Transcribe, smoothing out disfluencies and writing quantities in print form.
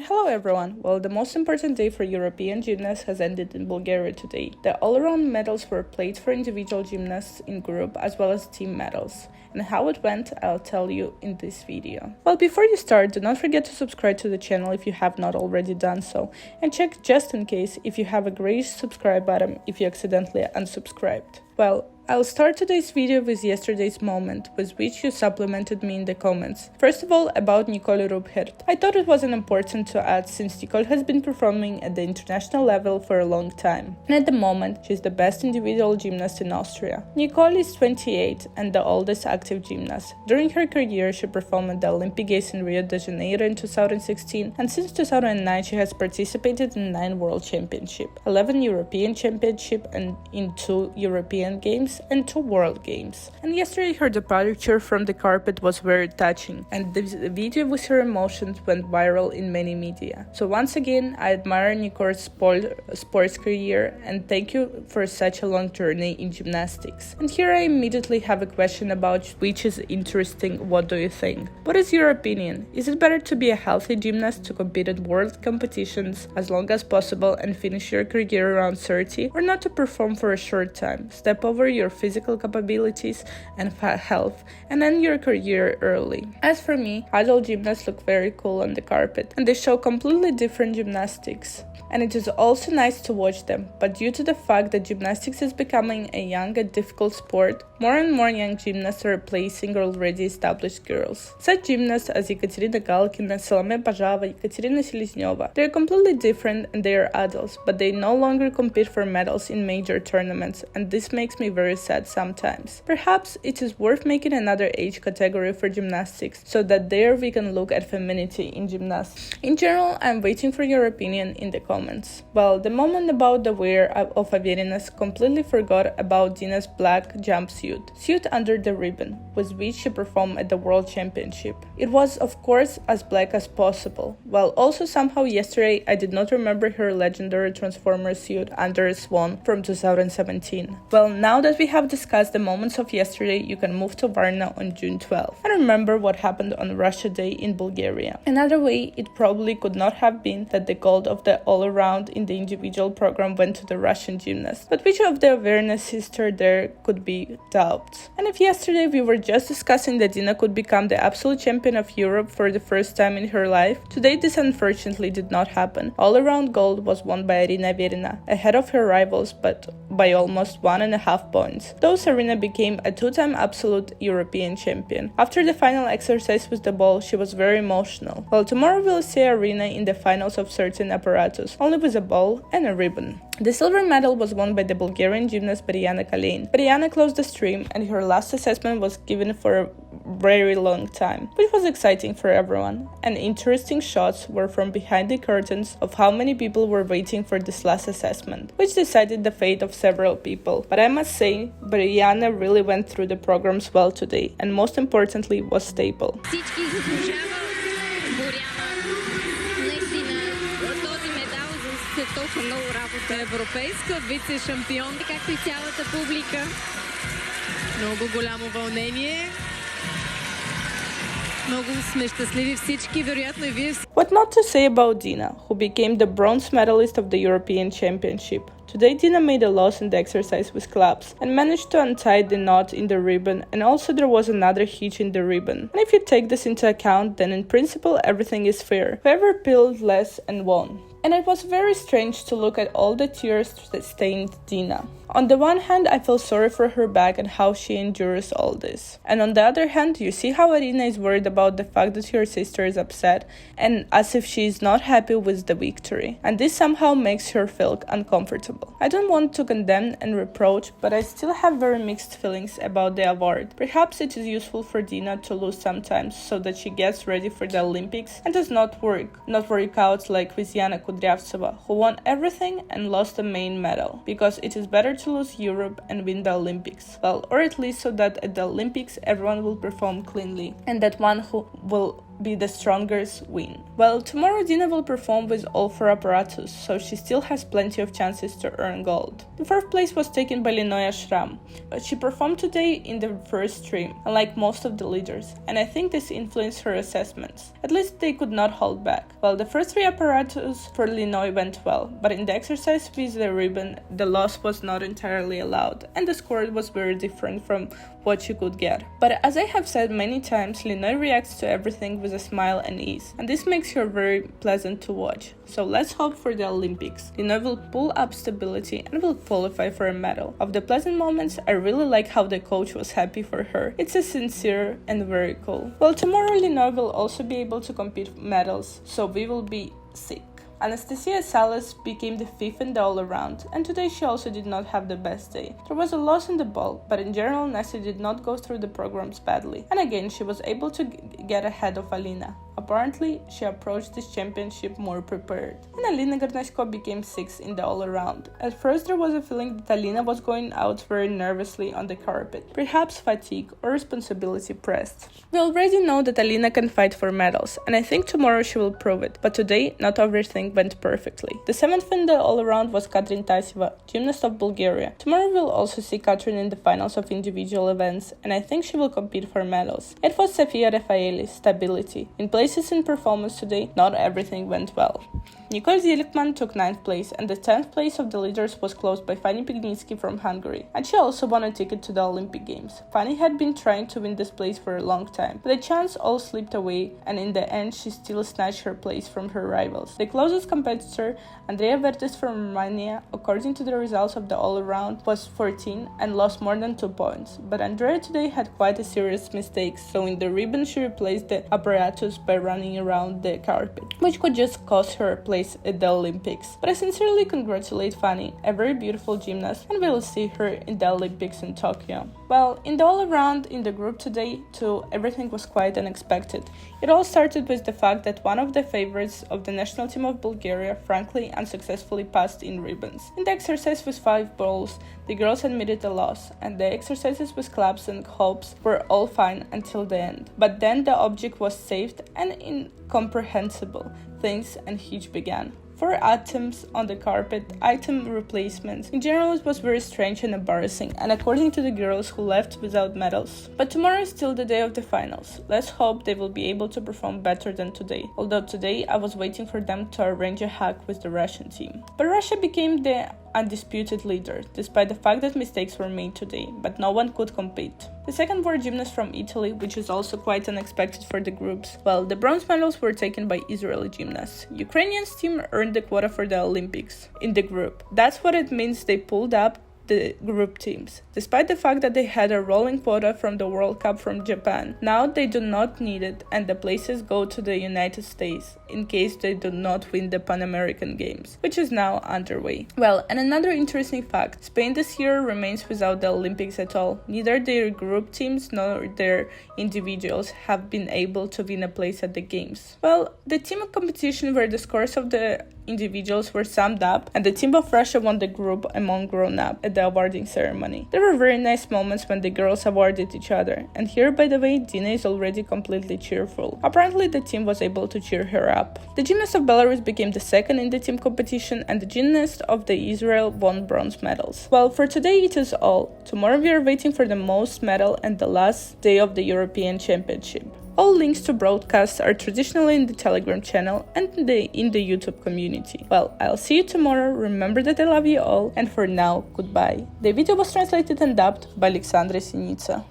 And hello everyone! Well, the most important day for European gymnasts has ended in Bulgaria today. The all-around medals were played for individual gymnasts in group as well as team medals. And how it went, I'll tell you in this video. Well, before you start, do not forget to subscribe to the channel if you have not already done so. And check just in case if you have a gray subscribe button if you accidentally unsubscribed. Well, I'll start today's video with yesterday's moment, with which you supplemented me in the comments. First of all, about Nicole Ruprecht. I thought it wasn't important to add since Nicole has been performing at the international level for a long time. And at the moment, she's the best individual gymnast in Austria. Nicole is 28 and the oldest active gymnast. During her career, she performed at the Olympic Games in Rio de Janeiro in 2016, and since 2009 she has participated in 9 World Championships, 11 European Championships, and in 2 European Games and 2 World Games. And yesterday her departure from the carpet was very touching, and the video with her emotions went viral in many media. So once again, I admire Nicole's sports career and thank you for such a long journey in gymnastics. And here I immediately have a question about which is interesting. What do you think? What is your opinion? Is it better to be a healthy gymnast to compete at world competitions as long as possible and finish your career around 30, or not to perform for a short time, step over your physical capabilities and health, and end your career early? As for me, adult gymnasts look very cool on the carpet, and they show completely different gymnastics. And it is also nice to watch them, but due to the fact that gymnastics is becoming a young and difficult sport, more and more young gymnasts are replacing already established girls. Such gymnasts as Ekaterina Galkina, Salome Pajava, Ekaterina Selezneva, they are completely different and they are adults, but they no longer compete for medals in major tournaments, and this makes me very sad sometimes. Perhaps it is worth making another age category for gymnastics, so that there we can look at femininity in gymnastics. In general, I'm waiting for your opinion in the comments. Well, the moment about the wear of Averina's completely forgot about Dina's black jumpsuit under the ribbon, with which she performed at the World Championship. It was, of course, as black as possible. Well, also somehow yesterday I did not remember her legendary Transformer suit under a swan from 2017. Well, now that we have discussed the moments of yesterday, you can move to Varna on June 12th and remember what happened on Russia Day in Bulgaria. Another way it probably could not have been that the gold of the all-around in the individual program went to the Russian gymnast, but which of the Averina sister there could be doubts. And if yesterday we were just discussing that Dina could become the absolute champion of Europe for the first time in her life, today this unfortunately did not happen. All-around gold was won by Arina Averina, ahead of her rivals but by almost 1.5 points. Thus Arina became a 2-time absolute European champion. After the final exercise with the ball, she was very emotional. Well, tomorrow we'll see Arina in the finals of certain apparatus, only with a ball and a ribbon. The silver medal was won by the Bulgarian gymnast Boryana Kalain. Boryana closed the stream and her last assessment was given for a very long time, which was exciting for everyone. And interesting shots were from behind the curtains of how many people were waiting for this last assessment, which decided the fate of several people. But I must say, Boryana really went through the programs well today, and most importantly was stable. Толкова много работа. Европейска вице-шампионка, както и цялата публика. Много голямо вълнение. Много сме щастливи всички, вероятно и вие. What not to say about Dina, who became the bronze medalist of the European Championship. Today Dina made a loss in the exercise with claps and managed to untie the knot in the ribbon, and also there was another hitch in the ribbon. And if you take this into account, then in principle everything is fair. Whoever peeled less and won. And it was very strange to look at all the tears that stained Dina. On the one hand, I feel sorry for her back and how she endures all this. And on the other hand, you see how Arina is worried about the fact that her sister is upset and as if she is not happy with the victory. And this somehow makes her feel uncomfortable. I don't want to condemn and reproach, but I still have very mixed feelings about the award. Perhaps it is useful for Dina to lose sometimes so that she gets ready for the Olympics and does not work out like Boryana Kalain, who won everything and lost the main medal, because it is better to lose Europe and win the Olympics. Well, or at least so that at the Olympics everyone will perform cleanly, and that one who will be the strongest win. Well, tomorrow Dina will perform with all 4 apparatus, so she still has plenty of chances to earn gold. The 4th place was taken by Lena but she performed today in the first stream, unlike most of the leaders, and I think this influenced her assessments. At least they could not hold back. Well, the first 3 apparatus for Lena went well, but in the exercise with the ribbon, the loss was not entirely allowed, and the score was very different from what you could get. But as I have said many times, Lena reacts to everything with a smile and ease, and this makes her very pleasant to watch. So let's hope for the Olympics. Lena will pull up stability and will qualify for a medal. Of the pleasant moments, I really like how the coach was happy for her. It's a sincere and very cool. Well, tomorrow Lena will also be able to compete for medals, so we will be sick. Anastasia Salas became the 5th in the all-around, and today she also did not have the best day. There was a loss in the ball, but in general Nastia did not go through the programs badly, and again she was able to get ahead of Alina. Apparently, she approached this championship more prepared. And Alina Garnaschko became 6th in the all-around. At first there was a feeling that Alina was going out very nervously on the carpet, perhaps fatigue or responsibility pressed. We already know that Alina can fight for medals, and I think tomorrow she will prove it, but today not everything went perfectly. The 7th in the all-around was Katrin Taseva, gymnast of Bulgaria. Tomorrow we'll also see Katrin in the finals of individual events, and I think she will compete for medals. It was Sofia Rafaeli's stability. In places in performance today, not everything went well. Nicole Zielikman took 9th place, and the 10th place of the leaders was closed by Fanny Pigninsky from Hungary, and she also won a ticket to the Olympic Games. Fanny had been trying to win this place for a long time, but the chance all slipped away, and in the end she still snatched her place from her rivals. The closest competitor, Andrea Vertes from Romania, according to the results of the all-around, was 14 and lost more than 2 points, but Andrea today had quite a serious mistake, so in the ribbon she replaced the apparatus by running around the carpet, which could just cost her a place at the Olympics. But I sincerely congratulate Fanny, a very beautiful gymnast, and we'll see her in the Olympics in Tokyo. Well, in the all-around in the group today too, everything was quite unexpected. It all started with the fact that one of the favorites of the national team of Bulgaria frankly unsuccessfully passed in ribbons. In the exercise with 5 balls, the girls admitted a loss, and the exercises with claps and hops were all fine until the end. But then the object was saved and incomprehensible things and hitch began. 4 items on the carpet, item replacements. In general, it was very strange and embarrassing, and according to the girls who left without medals. But tomorrow is still the day of the finals. Let's hope they will be able to perform better than today. Although today I was waiting for them to arrange a hack with the Russian team. But Russia became the undisputed leader, despite the fact that mistakes were made today, but no one could compete. The second were gymnasts from Italy, which is also quite unexpected for the groups. Well, the bronze medals were taken by Israeli gymnasts. Ukrainian's team earned the quota for the Olympics in the group. That's what it means they pulled up the group teams, despite the fact that they had a rolling quota from the World Cup from Japan. Now they do not need it, and the places go to the United States in case they do not win the Pan American Games, which is now underway. Well, and another interesting fact, Spain this year remains without the Olympics at all. Neither their group teams nor their individuals have been able to win a place at the Games. Well, the team competition where the scores of the individuals were summed up, and the team of Russia won the group among grown-up at the awarding ceremony. There were very nice moments when the girls awarded each other, and here, by the way, Dina is already completely cheerful. Apparently the team was able to cheer her up. The gymnast of Belarus became the second in the team competition, and the gymnast of the Israel won bronze medals. Well, for today it is all. Tomorrow we are waiting for the most medal and the last day of the European Championship. All links to broadcasts are traditionally in the Telegram channel and in the YouTube community. Well, I'll see you tomorrow, remember that I love you all, and for now, goodbye. The video was translated and dubbed by Alexandra Sinica.